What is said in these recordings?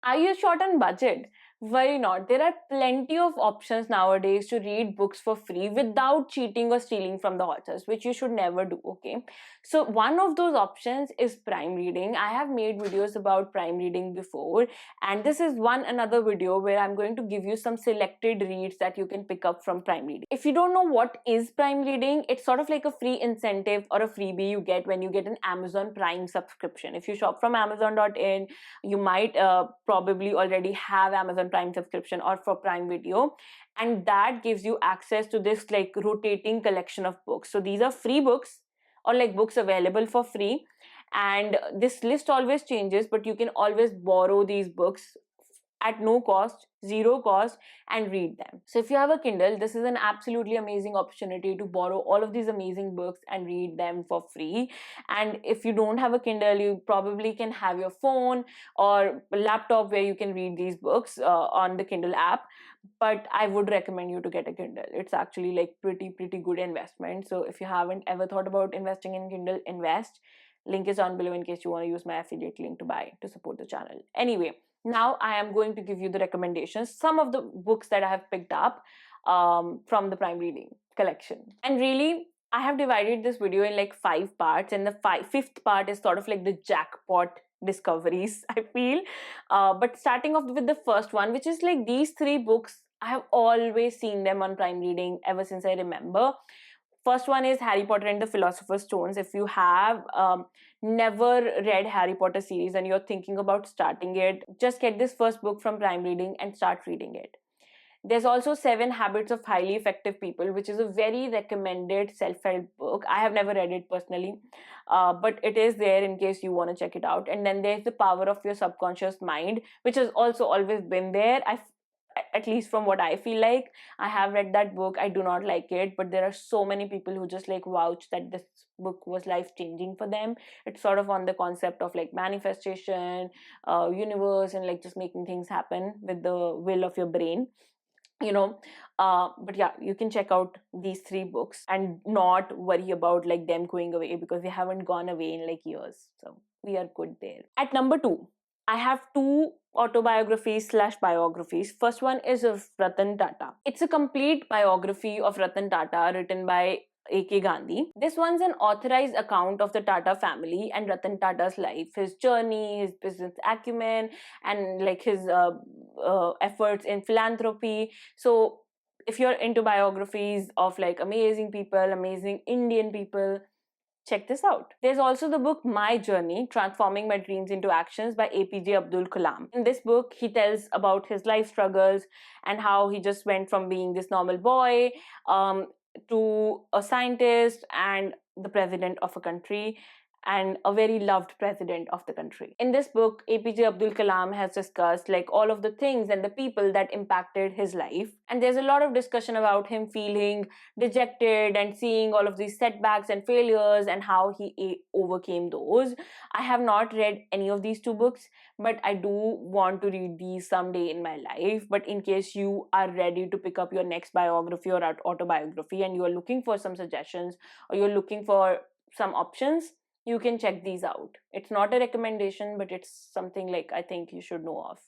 Are you short on budget? Worry not. There are plenty of options nowadays to read books for free without cheating or stealing from the authors, which you should never do, okay? So, one of those options is Prime Reading. I have made videos about Prime Reading before, and this is one another video where I'm going to give you some selected reads that you can pick up from Prime Reading. If you don't know what is Prime Reading, it's sort of like a free incentive or a freebie you get when you get an Amazon Prime subscription. If you shop from Amazon.in, you might probably already have Amazon Prime subscription or for Prime Video, and that gives you access to this like rotating collection of books. So these are free books or like books available for free, and this list always changes, but you can always borrow these books at no cost, zero cost, and read them. So if you have a Kindle, this is an absolutely amazing opportunity to borrow all of these amazing books and read them for free. And if you don't have a Kindle, you probably can have your phone or laptop where you can read these books on the Kindle app. But I would recommend you to get a Kindle. It's actually like pretty good investment. So if you haven't ever thought about investing in Kindle, invest. Link is on below in case you want to use my affiliate link to buy to support the channel. Anyway, now I am going to give you the recommendations, some of the books that I have picked up from the Prime Reading collection. And really, I have divided this video in like 5 parts, and the fifth part is sort of like the jackpot discoveries, I feel. But starting off with the first one, which is like these 3 books, I have always seen them on Prime Reading ever since I remember. First one is Harry Potter and the Philosopher's Stones. If you have never read Harry Potter series and you're thinking about starting it, just get this first book from Prime Reading and start reading it. There's also 7 Habits of Highly Effective People, which is a very recommended self-help book. I have never read it personally, but it is there in case you want to check it out. And then there's The Power of Your Subconscious Mind, which has also always been there. At least from what I feel like, I have read that book. I do not like it, but there are so many people who just like vouch that this book was life changing for them. It's sort of on the concept of like manifestation, universe, and like just making things happen with the will of your brain, you know. But yeah, you can check out these 3 books and not worry about like them going away, because they haven't gone away in like years, so we are good there. At number 2, I have 2 autobiographies / biographies. First one is of Ratan Tata. It's a complete biography of Ratan Tata written by A.K. Gandhi. This one's an authorized account of the Tata family and Ratan Tata's life, his journey, his business acumen, and like his efforts in philanthropy. So if you're into biographies of like amazing people, amazing Indian people, check this out. There's also the book My Journey, Transforming My Dreams into Actions by APJ Abdul Kalam. In this book, he tells about his life struggles and how he just went from being this normal boy to a scientist and the president of a country, and a very loved president of the country. In this book, APJ Abdul Kalam has discussed like all of the things and the people that impacted his life. And there's a lot of discussion about him feeling dejected and seeing all of these setbacks and failures and how he overcame those. I have not read any of these 2 books, but I do want to read these someday in my life. But in case you are ready to pick up your next biography or autobiography and you are looking for some suggestions or you're looking for some options, you can check these out. It's not a recommendation, but it's something like I think you should know of.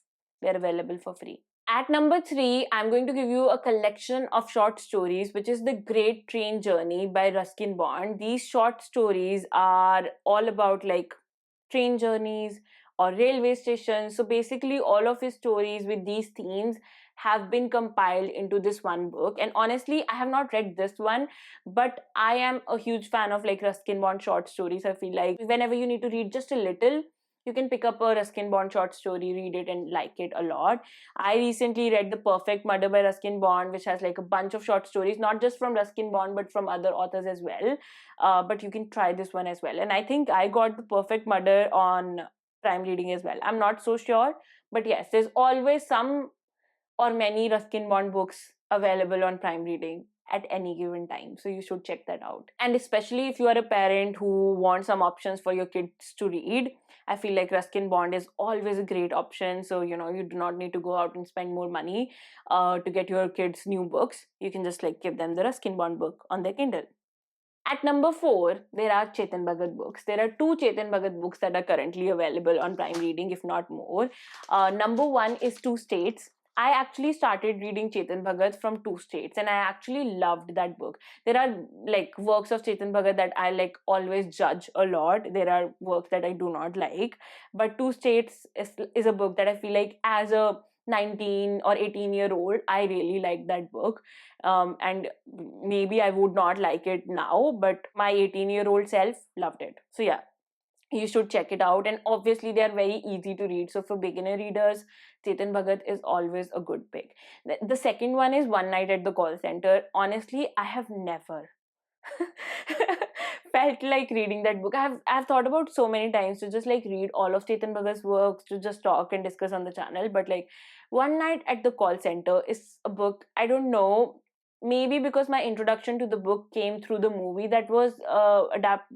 They're available for free. At number 3, I'm going to give you a collection of short stories, which is The Great Train Journey by Ruskin Bond. These short stories are all about like train journeys or railway stations. So basically all of his stories with these themes have been compiled into this one book. And honestly, I have not read this one, but I am a huge fan of like Ruskin Bond short stories. I feel like whenever you need to read just a little, you can pick up a Ruskin Bond short story, read it and like it a lot. I recently read The Perfect Murder by Ruskin Bond, which has like a bunch of short stories, not just from Ruskin Bond, but from other authors as well. But you can try this one as well. And I think I got The Perfect Murder on Prime Reading as well. I'm not so sure, but yes, there's always some or many Ruskin Bond books available on Prime Reading at any given time. So you should check that out. And especially if you are a parent who wants some options for your kids to read, I feel like Ruskin Bond is always a great option. So, you do not need to go out and spend more money to get your kids new books. You can just like give them the Ruskin Bond book on their Kindle. At number 4, there are Chetan Bhagat books. There are two Chetan Bhagat books that are currently available on Prime Reading, if not more. Number 1 is Two States. I actually started reading Chetan Bhagat from Two States, and I actually loved that book. There are like works of Chetan Bhagat that I like always judge a lot. There are works that I do not like, but Two States is a book that I feel like as a 19 or 18-year-old, I really like that book. And maybe I would not like it now, but my 18-year-old self loved it. So yeah, you should check it out. And obviously they are very easy to read, so for beginner readers, Chetan Bhagat is always a good pick. The second one is One Night at the Call Center. Honestly, I have never felt like reading that book. I've thought about so many times to just like read all of Chetan Bhagat's works, to just talk and discuss on the channel, but like One Night at the Call Center is a book, I don't know, maybe because my introduction to the book came through the movie that was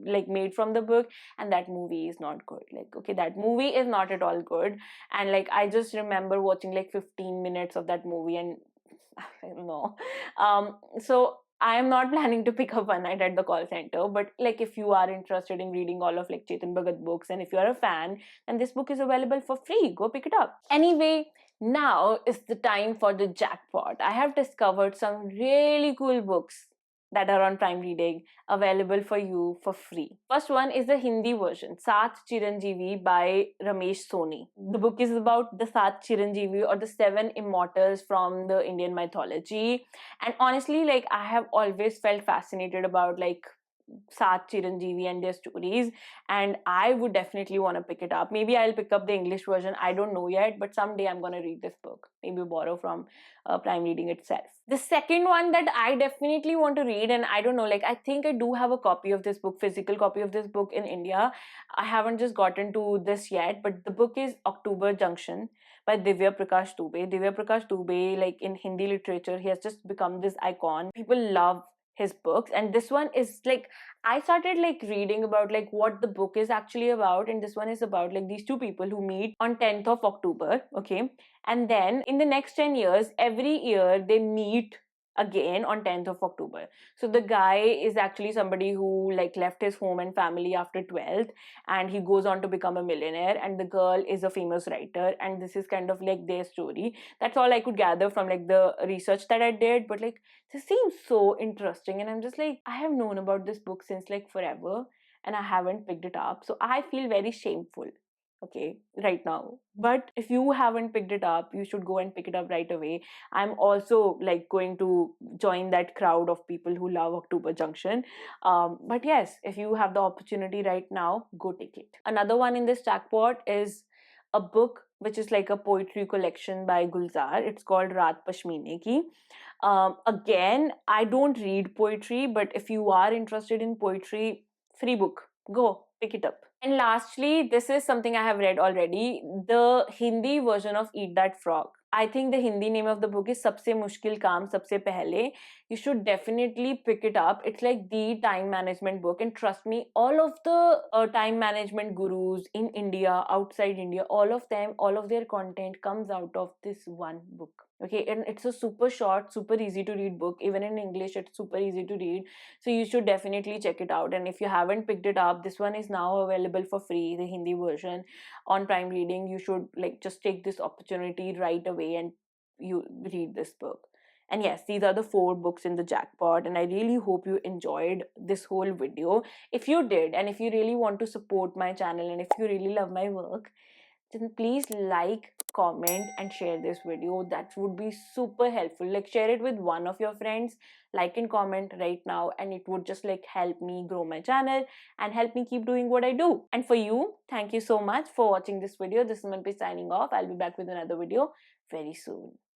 like made from the book, and that movie is not good. Like, okay, that movie is not at all good, and like I just remember watching like 15 minutes of that movie, and no. So I am not planning to pick up One Night at the Call Center, but like if you are interested in reading all of like Chetan Bhagat books, and if you are a fan, then this book is available for free. Go pick it up. Anyway, now is the time for the jackpot. I have discovered some really cool books that are on Prime Reading available for you for free. First one is the Hindi version, Sat Chiranjeevi by Ramesh Soni. The book is about the Sat Chiranjeevi, or the seven immortals from the Indian mythology. And honestly, like I have always felt fascinated about like Sat Chiranjeevi and their stories, and I would definitely want to pick it up. Maybe I'll pick up the English version, I don't know yet, but someday I'm going to read this book. Maybe borrow from Prime Reading itself. The second one that I definitely want to read, and I don't know, like I think I do have a copy of this book, physical copy of this book in India. I haven't just gotten to this yet, but the book is October Junction by Divya Prakash Dubey. Divya Prakash Dubey, like in Hindi literature, he has just become this icon. People love his books, and this one is like, I started like reading about like what the book is actually about, and this one is about like these two people who meet on 10th of October, okay? And then in the next 10 years, every year they meet again on 10th of October. So the guy is actually somebody who like left his home and family after 12th, and he goes on to become a millionaire, and the girl is a famous writer, and this is kind of like their story. That's all I could gather from like the research that I did, but like this seems so interesting, and I'm just like, I have known about this book since like forever, and I haven't picked it up, so I feel very shameful, okay, right now. But if you haven't picked it up, you should go and pick it up right away. I'm also like going to join that crowd of people who love October Junction. But yes, if you have the opportunity right now, go take it. Another one in this jackpot is a book which is like a poetry collection by Gulzar. It's called Raat Pashmine Ki. Again, I don't read poetry, but if you are interested in poetry, free book, go pick it up. And lastly, this is something I have read already, the Hindi version of Eat That Frog. I think the Hindi name of the book is Sabse Mushkil Kaam Sabse Pehle. You should definitely pick it up. It's like the time management book, and trust me, all of the time management gurus in India, outside India, all of them, all of their content comes out of this one book. Okay, and it's a super short, super easy to read book. Even in English, it's super easy to read. So you should definitely check it out. And if you haven't picked it up, this one is now available for free, the Hindi version on Prime Reading. You should like just take this opportunity right away and you read this book. And yes, these are the 4 books in the jackpot, and I really hope you enjoyed this whole video. If you did, and if you really want to support my channel, and if you really love my work, then please like, comment, and share this video. That would be super helpful. Like, share it with one of your friends, like and comment right now, and it would just like help me grow my channel and help me keep doing what I do. And for you, thank you so much for watching this video. This is Manpreet signing off. I'll be back with another video very soon.